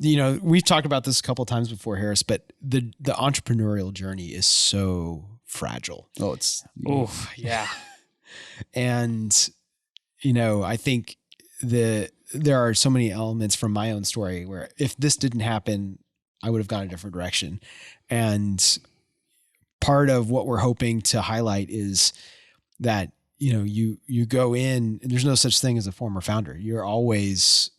we've talked about this a couple of times before, Harris, but the entrepreneurial journey is so fragile. Yeah. And, I think there are so many elements from my own story where if this didn't happen, I would have gone a different direction. And part of what we're hoping to highlight is that, you go in and there's no such thing as a former founder. You're always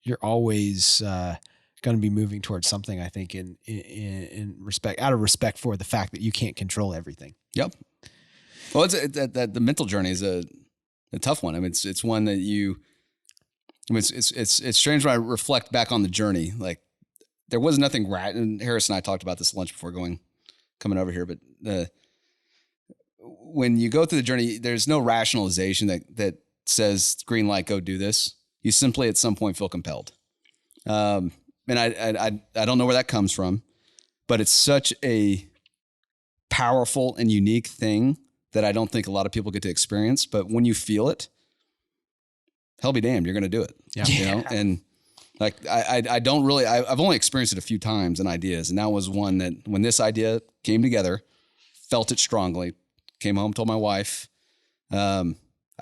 going to be moving towards something, I think, in respect, out of respect for the fact that you can't control everything. Yep. Well, the mental journey is a tough one. I mean, it's one that it's strange when I reflect back on the journey. Like there was nothing and Harris and I talked about this lunch before coming over here, but when you go through the journey, there's no rationalization that says green light, go do this. You simply at some point feel compelled. And I don't know where that comes from, but it's such a powerful and unique thing that I don't think a lot of people get to experience. But when you feel it, hell be damned, you're going to do it. Yeah. And like, I've only experienced it a few times in ideas. And that was one that when this idea came together, felt it strongly, came home, told my wife, I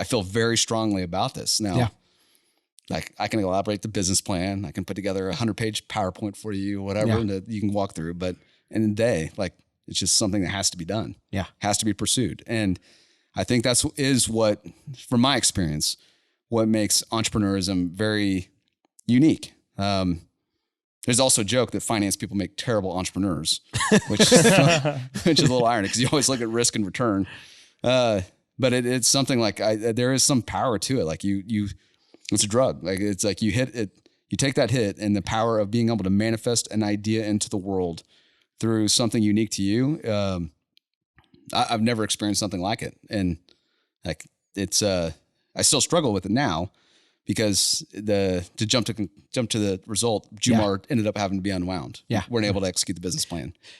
feel very strongly about this now. Yeah. Like I can elaborate the business plan. I can put together 100-page PowerPoint for you, whatever, that you can walk through. But in the day, like it's just something that has to be done. Yeah. Has to be pursued. And I think is what, from my experience, what makes entrepreneurism very unique. There's also a joke that finance people make terrible entrepreneurs, which is a little ironic because you always look at risk and return. But it's something like there is some power to it. Like it's a drug. Like it's like you hit it, you take that hit, and the power of being able to manifest an idea into the world through something unique to you. I've never experienced something like it. And like it's I still struggle with it now because to jump to the result, Jumar ended up having to be unwound. Yeah. We weren't able to execute the business plan.